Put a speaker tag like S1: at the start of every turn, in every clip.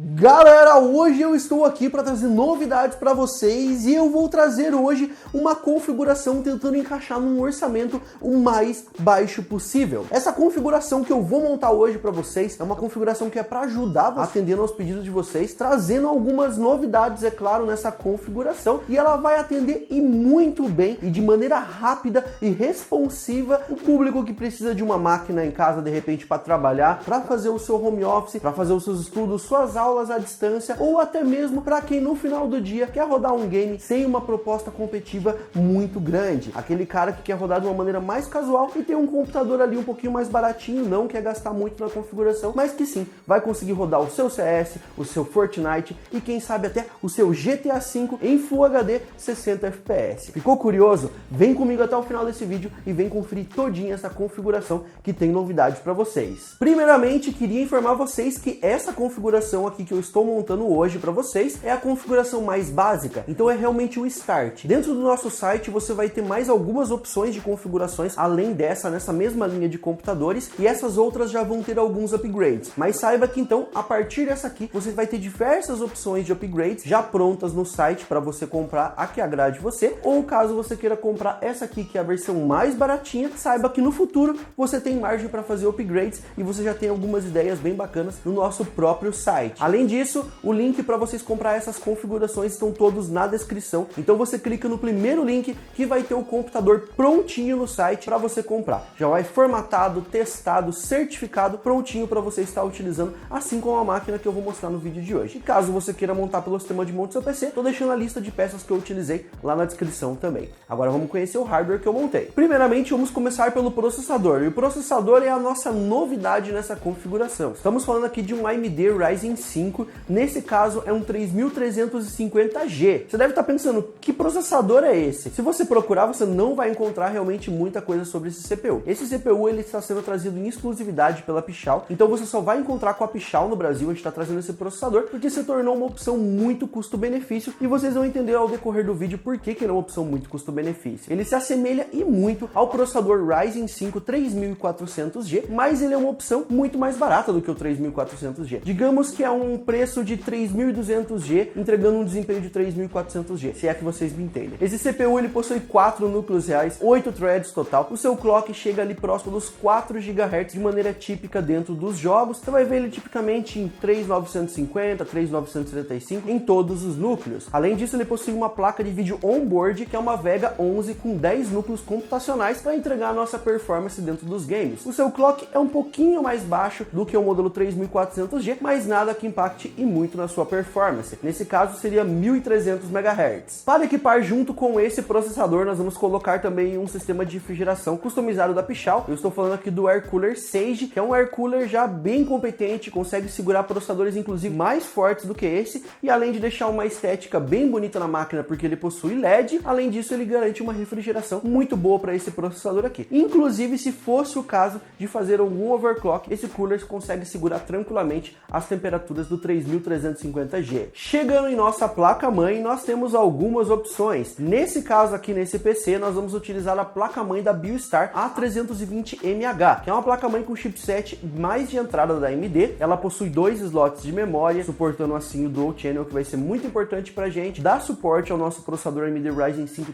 S1: Galera, hoje eu estou aqui para trazer novidades para vocês e eu vou trazer hoje uma configuração tentando encaixar num orçamento o mais baixo possível. Essa configuração que eu vou montar hoje para vocês é uma configuração que é para ajudar atendendo aos pedidos de vocês, trazendo algumas novidades, é claro, nessa configuração, e ela vai atender e muito bem e de maneira rápida e responsiva o público que precisa de uma máquina em casa de repente para trabalhar, para fazer o seu home office, para fazer os seus estudos, suas aulas à distância, ou até mesmo para quem no final do dia quer rodar um game sem uma proposta competitiva muito grande. Aquele cara que quer rodar de uma maneira mais casual e tem um computador ali um pouquinho mais baratinho, não quer gastar muito na configuração, mas que sim, vai conseguir rodar o seu CS, o seu Fortnite e quem sabe até o seu GTA V em Full HD 60 FPS. Ficou curioso? Vem comigo até o final desse vídeo e vem conferir todinha essa configuração que tem novidades para vocês. Primeiramente, queria informar vocês que essa configuração aqui que eu estou montando hoje para vocês é a configuração mais básica, então é realmente o Start. Dentro do nosso site você vai ter mais algumas opções de configurações além dessa, nessa mesma linha de computadores, e essas outras já vão ter alguns upgrades, mas saiba que então a partir dessa aqui você vai ter diversas opções de upgrades já prontas no site para você comprar a que agrade você, ou caso você queira comprar essa aqui que é a versão mais baratinha, saiba que no futuro você tem margem para fazer upgrades e você já tem algumas ideias bem bacanas no nosso próprio site. Além disso, o link para vocês comprar essas configurações estão todos na descrição, então você clica no primeiro link que vai ter o computador prontinho no site para você comprar. Já vai formatado, testado, certificado, prontinho para você estar utilizando, assim como a máquina que eu vou mostrar no vídeo de hoje. E caso você queira montar pelo sistema de monte do seu PC, estou deixando a lista de peças que eu utilizei lá na descrição também. Agora vamos conhecer o hardware que eu montei. Primeiramente vamos começar pelo processador, e o processador é a nossa novidade nessa configuração. Estamos falando aqui de um AMD Ryzen 5, nesse caso é um 3350G. Você deve estar pensando, que processador é esse? Se você procurar, você não vai encontrar realmente muita coisa sobre esse CPU. Esse CPU ele está sendo trazido em exclusividade pela Pichau, então você só vai encontrar com a Pichau no Brasil. A gente está trazendo esse processador porque se tornou uma opção muito custo-benefício, e vocês vão entender ao decorrer do vídeo por que ele é uma opção muito custo-benefício. Ele se assemelha e muito ao processador Ryzen 5 3400G, mas ele é uma opção muito mais barata do que o 3400G. Digamos que é um preço de 3200G, entregando um desempenho de 3400G, se é que vocês me entendem. Esse CPU ele possui 4 núcleos reais, 8 threads total, o seu clock chega ali próximo dos 4 GHz de maneira típica dentro dos jogos. Você vai ver ele tipicamente em 3950, 3975 em todos os núcleos. Além disso, ele possui uma placa de vídeo onboard que é uma Vega 11 com 10 núcleos computacionais para entregar a nossa performance dentro dos games. O seu clock é um pouquinho mais baixo do que o modelo 3400G, mas nada que impacte e muito na sua performance. Nesse caso seria 1300 MHz. Para equipar junto com esse processador, nós vamos colocar também um sistema de refrigeração customizado da Pichau. Eu estou falando aqui do Air Cooler Sage, que é um Air Cooler já bem competente, consegue segurar processadores inclusive mais fortes do que esse, e além de deixar uma estética bem bonita na máquina porque ele possui LED, além disso ele garante uma refrigeração muito boa para esse processador aqui. Inclusive, se fosse o caso de fazer algum overclock, esse cooler consegue segurar tranquilamente as temperaturas do 3350G. Chegando em nossa placa-mãe, nós temos algumas opções. Nesse caso aqui, nesse PC, nós vamos utilizar a placa-mãe da Biostar A320MH, que é uma placa-mãe com chipset mais de entrada da AMD. Ela possui 2 slots de memória, suportando assim o Dual Channel, que vai ser muito importante pra gente. Dá suporte ao nosso processador AMD Ryzen 5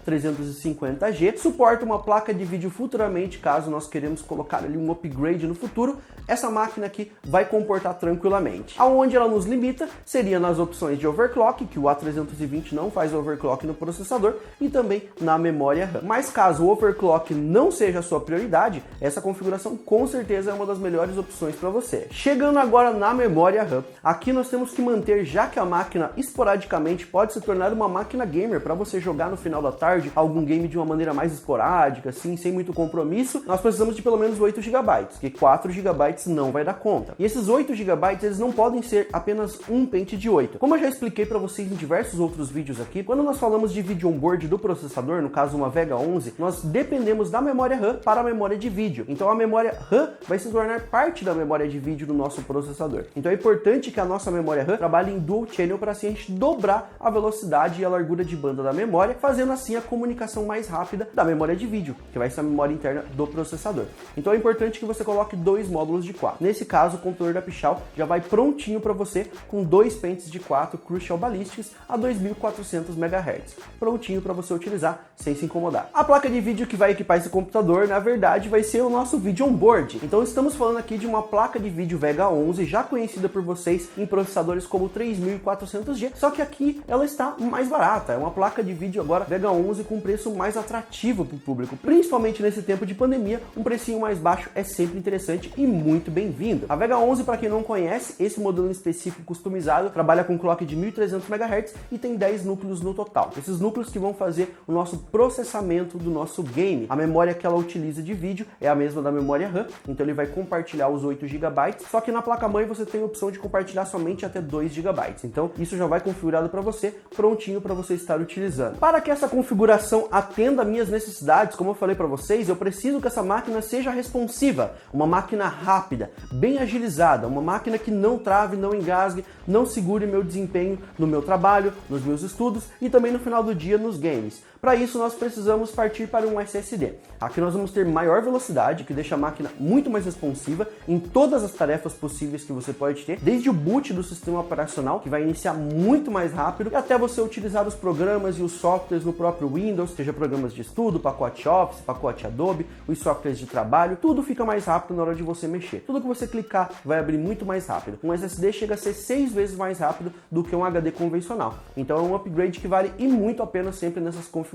S1: 3350G. Suporta uma placa de vídeo futuramente, caso nós queremos colocar ali um upgrade no futuro. Essa máquina aqui vai comportar tranquilamente. Aonde ela nos limita seria nas opções de overclock, que o A320 não faz overclock no processador, e também na memória RAM. Mas caso o overclock não seja a sua prioridade, essa configuração com certeza é uma das melhores opções para você. Chegando agora na memória RAM, aqui nós temos que manter, já que a máquina esporadicamente pode se tornar uma máquina gamer para você jogar no final da tarde algum game de uma maneira mais esporádica, assim, sem muito compromisso, nós precisamos de pelo menos 8 GB, que 4 GB não vai dar conta. E esses 8 GB eles não podem ser apenas um pente de 8. Como eu já expliquei para vocês em diversos outros vídeos aqui, quando nós falamos de vídeo onboard do processador, no caso uma Vega 11, nós dependemos da memória RAM para a memória de vídeo. Então a memória RAM vai se tornar parte da memória de vídeo do nosso processador. Então é importante que a nossa memória RAM trabalhe em dual channel para assim a gente dobrar a velocidade e a largura de banda da memória, fazendo assim a comunicação mais rápida da memória de vídeo, que vai ser a memória interna do processador. Então é importante que você coloque 2 módulos de 4. Nesse caso, o computador da Pichau já vai prontinho para você com 2 pentes de 4 Crucial Ballistics a 2400 MHz, prontinho para você utilizar sem se incomodar. A placa de vídeo que vai equipar esse computador, na verdade, vai ser o nosso vídeo onboard. Então estamos falando aqui de uma placa de vídeo Vega 11, já conhecida por vocês em processadores como 3400G, só que aqui ela está mais barata. É uma placa de vídeo agora Vega 11 com preço mais atrativo para o público, principalmente nesse tempo de pandemia. Um precinho mais baixo é sempre interessante e muito bem-vindo. A Vega 11, para quem não conhece, esse modelo em específico customizado trabalha com clock de 1300 MHz e tem 10 núcleos no total. Esses núcleos que vão fazer o nosso processamento do nosso game. A memória que ela utiliza de vídeo é a mesma da memória RAM, então ele vai compartilhar os 8 GB, só que na placa-mãe você tem a opção de compartilhar somente até 2 GB. Então isso já vai configurado para você, prontinho para você estar utilizando. Para que essa configuração atenda às minhas necessidades, como eu falei para vocês, eu preciso que essa máquina seja responsiva, uma máquina rápida, bem agilizada, uma máquina que não trave, não engasgue, não segure meu desempenho no meu trabalho, nos meus estudos e também no final do dia nos games. Para isso nós precisamos partir para um SSD. Aqui nós vamos ter maior velocidade, que deixa a máquina muito mais responsiva em todas as tarefas possíveis que você pode ter, desde o boot do sistema operacional, que vai iniciar muito mais rápido, e até você utilizar os programas e os softwares no próprio Windows, seja programas de estudo, pacote Office, pacote Adobe, os softwares de trabalho, tudo fica mais rápido na hora de você mexer. Tudo que você clicar vai abrir muito mais rápido. Um SSD chega a ser 6 vezes mais rápido do que um HD convencional. Então é um upgrade que vale e muito a pena sempre nessas configurações.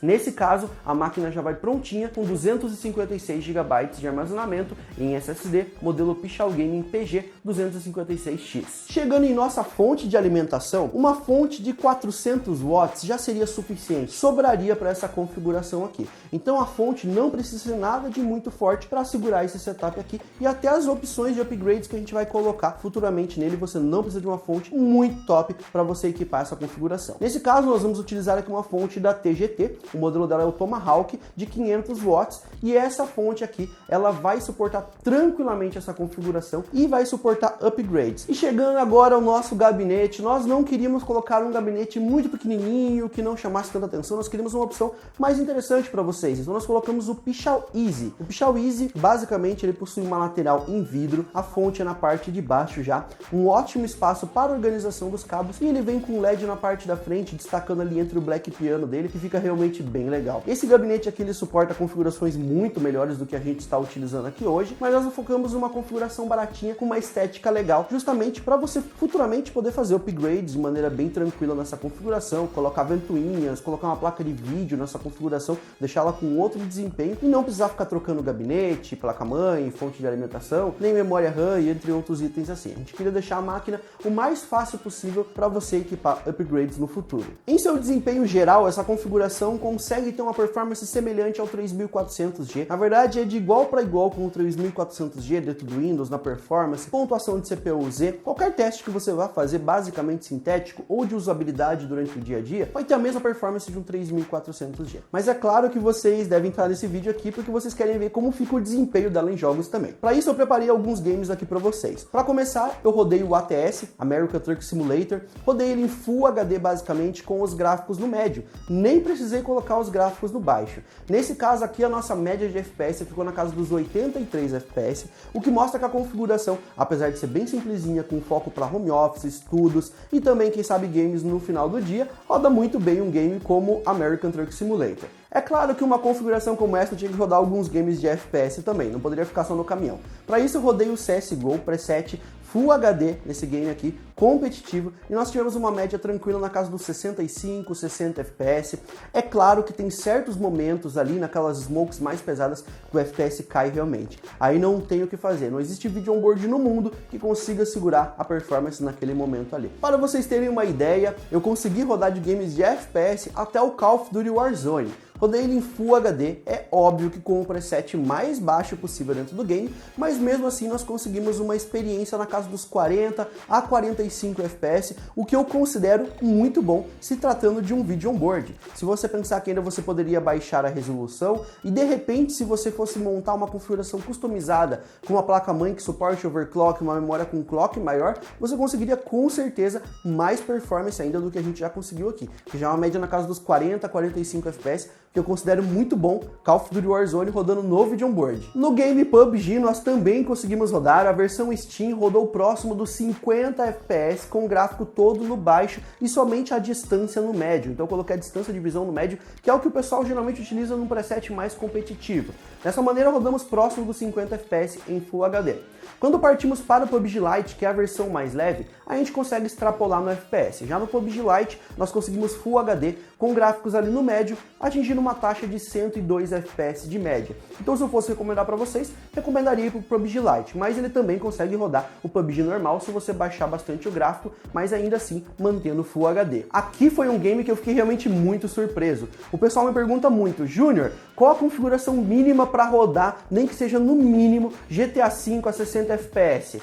S1: Nesse caso, a máquina já vai prontinha com 256 GB de armazenamento em SSD, modelo Pichau Gaming PG 256X. Chegando em nossa fonte de alimentação, uma fonte de 400 watts já seria suficiente, sobraria para essa configuração aqui. Então a fonte não precisa ser nada de muito forte para segurar esse setup aqui, e até as opções de upgrades que a gente vai colocar futuramente nele, você não precisa de uma fonte muito top para você equipar essa configuração. Nesse caso, nós vamos utilizar aqui uma fonte da TGT, o modelo dela é o Tomahawk de 500 watts, e essa fonte aqui, ela vai suportar tranquilamente essa configuração e vai suportar upgrades. E chegando agora ao nosso gabinete, nós não queríamos colocar um gabinete muito pequenininho, que não chamasse tanta atenção, nós queríamos uma opção mais interessante para vocês, então nós colocamos o Pichau Easy. O Pichau Easy, basicamente, ele possui uma lateral em vidro, a fonte é na parte de baixo já, um ótimo espaço para a organização dos cabos, e ele vem com LED na parte da frente, destacando ali entre o black piano dele, que fica realmente bem legal. Esse gabinete aqui, ele suporta configurações muito melhores do que a gente está utilizando aqui hoje, mas nós focamos numa configuração baratinha, com uma estética legal, justamente para você futuramente poder fazer upgrades de maneira bem tranquila nessa configuração, colocar ventoinhas, colocar uma placa de vídeo nessa configuração, deixá-la com outro desempenho e não precisar ficar trocando gabinete, placa-mãe, fonte de alimentação, nem memória RAM e entre outros itens assim. A gente queria deixar a máquina o mais fácil possível para você equipar upgrades no futuro. Em seu desempenho geral, essa configuração consegue ter uma performance semelhante ao 3400G. Na verdade, é de igual para igual com o 3400G dentro do Windows, na performance, pontuação de CPU-Z. Qualquer teste que você vá fazer, basicamente sintético ou de usabilidade durante o dia a dia, vai ter a mesma performance de um 3400G. Mas é claro que vocês devem entrar nesse vídeo aqui porque vocês querem ver como fica o desempenho dela em jogos também. Para isso, eu preparei alguns games aqui para vocês. Para começar, eu rodei o ATS, American Truck Simulator, rodei ele em Full HD basicamente com os gráficos no médio. Nem precisei colocar os gráficos no baixo. Nesse caso aqui, a nossa média de FPS ficou na casa dos 83 FPS, o que mostra que a configuração, apesar de ser bem simplesinha, com foco para home office, estudos e também, quem sabe, games no final do dia, roda muito bem um game como American Truck Simulator. É claro que uma configuração como essa eu tinha que rodar alguns games de FPS também, não poderia ficar só no caminhão. Para isso eu rodei o CSGO preset Full HD nesse game aqui, competitivo, e nós tivemos uma média tranquila na casa dos 65, 60 FPS. É claro que tem certos momentos ali, naquelas smokes mais pesadas, que o FPS cai realmente. Aí não tem o que fazer, não existe vídeo onboard no mundo que consiga segurar a performance naquele momento ali. Para vocês terem uma ideia, eu consegui rodar de games de FPS até o Call of Duty Warzone. Rodei ele em Full HD, é óbvio que com o preset mais baixo possível dentro do game, mas mesmo assim nós conseguimos uma experiência na casa dos 40 a 45 FPS, o que eu considero muito bom se tratando de um vídeo onboard. Se você pensar que ainda você poderia baixar a resolução e de repente, se você fosse montar uma configuração customizada com uma placa-mãe que suporte overclock, uma memória com clock maior, você conseguiria com certeza mais performance ainda do que a gente já conseguiu aqui, que já é uma média na casa dos 40 a 45 FPS, que eu considero muito bom, Call of Duty Warzone rodando no vídeo onboard. No game PUBG nós também conseguimos rodar, a versão Steam rodou próximo dos 50 FPS com o gráfico todo no baixo e somente a distância no médio. Então eu coloquei a distância de visão no médio, que é o que o pessoal geralmente utiliza num preset mais competitivo. Dessa maneira rodamos próximo dos 50 FPS em Full HD. Quando partimos para o PUBG Lite, que é a versão mais leve, a gente consegue extrapolar no FPS. Já no PUBG Lite, nós conseguimos Full HD com gráficos ali no médio, atingindo uma taxa de 102 FPS de média. Então se eu fosse recomendar para vocês, recomendaria para o PUBG Lite, mas ele também consegue rodar o PUBG normal se você baixar bastante o gráfico, mas ainda assim mantendo Full HD. Aqui foi um game que eu fiquei realmente muito surpreso. O pessoal me pergunta muito, Júnior, qual a configuração mínima para rodar, nem que seja no mínimo, GTA V a 60 FPS?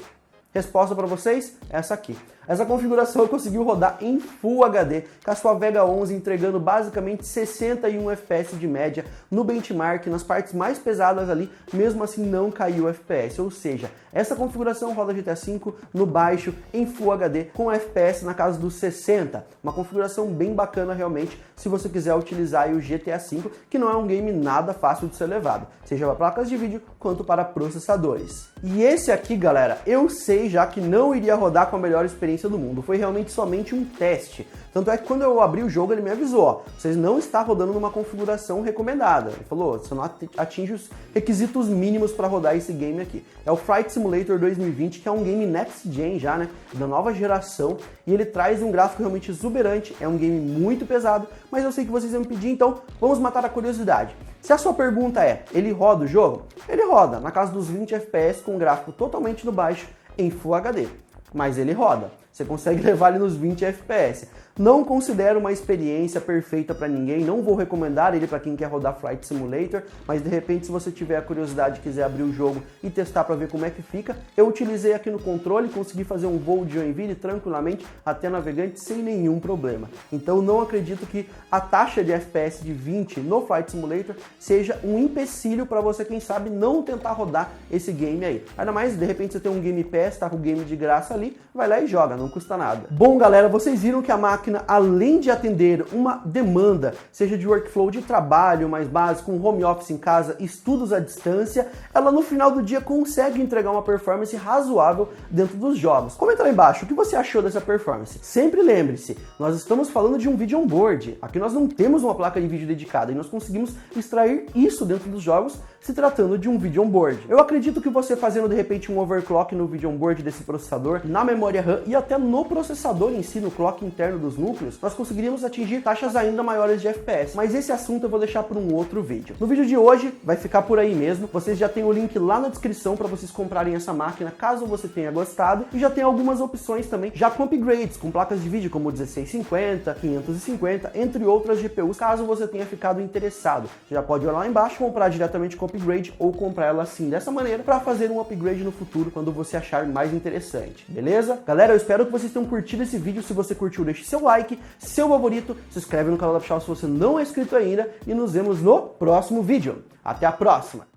S1: Resposta para vocês? Essa aqui. Essa configuração conseguiu rodar em Full HD, com a sua Vega 11 entregando basicamente 61 FPS de média no benchmark, nas partes mais pesadas ali, mesmo assim não caiu o FPS, ou seja, essa configuração roda GTA V no baixo, em Full HD, com FPS na casa dos 60, uma configuração bem bacana realmente, se você quiser utilizar aí o GTA V, que não é um game nada fácil de ser levado, seja para placas de vídeo, quanto para processadores. E esse aqui, galera, eu sei já que não iria rodar com a melhor experiência do mundo, foi realmente somente um teste. Tanto é que quando eu abri o jogo ele me avisou, ó, vocês não está rodando numa configuração recomendada. Ele falou, você não atinge os requisitos mínimos para rodar esse game aqui. É o Flight Simulator 2020, que é um game next gen já, né, da nova geração, e ele traz um gráfico realmente exuberante, é um game muito pesado, mas eu sei que vocês vão me pedir, então vamos matar a curiosidade. Se a sua pergunta é, ele roda o jogo? Ele roda, na casa dos 20 FPS com um gráfico totalmente no baixo, em Full HD. Mas ele roda, você consegue levar ele nos 20 FPS. Não considero uma experiência perfeita para ninguém, não vou recomendar ele para quem quer rodar Flight Simulator, mas de repente se você tiver a curiosidade e quiser abrir o jogo e testar para ver como é que fica, eu utilizei aqui no controle, consegui fazer um voo de Joinville tranquilamente até Navegante sem nenhum problema. Então não acredito que a taxa de FPS de 20 no Flight Simulator seja um empecilho para você, quem sabe, não tentar rodar esse game aí. Ainda mais, de repente você tem um Game Pass, tá com o game de graça ali, vai lá e joga, não custa nada. Bom, galera, vocês viram que a máquina, além de atender uma demanda, seja de workflow de trabalho mais básico, um home office em casa, estudos à distância, ela no final do dia consegue entregar uma performance razoável dentro dos jogos. Comenta lá embaixo o que você achou dessa performance. Sempre lembre-se, nós estamos falando de um vídeo onboard. Aqui nós não temos uma placa de vídeo dedicada e nós conseguimos extrair isso dentro dos jogos se tratando de um vídeo onboard. Eu acredito que você fazendo de repente um overclock no vídeo onboard desse processador, na memória RAM e até no processador em si, no clock interno dos núcleos, nós conseguiríamos atingir taxas ainda maiores de FPS. Mas esse assunto eu vou deixar para um outro vídeo. No vídeo de hoje vai ficar por aí mesmo. Vocês já têm o link lá na descrição para vocês comprarem essa máquina, caso você tenha gostado. E já tem algumas opções também, já com upgrades, com placas de vídeo como 1650, 550, entre outras GPUs, caso você tenha ficado interessado. Você já pode ir lá embaixo, comprar diretamente com upgrade ou comprar ela assim, dessa maneira, para fazer um upgrade no futuro, quando você achar mais interessante, beleza? Galera, eu espero que vocês tenham curtido esse vídeo. Se você curtiu, deixe seu like, seu favorito, se inscreve no canal da Pichau se você não é inscrito ainda e nos vemos no próximo vídeo. Até a próxima!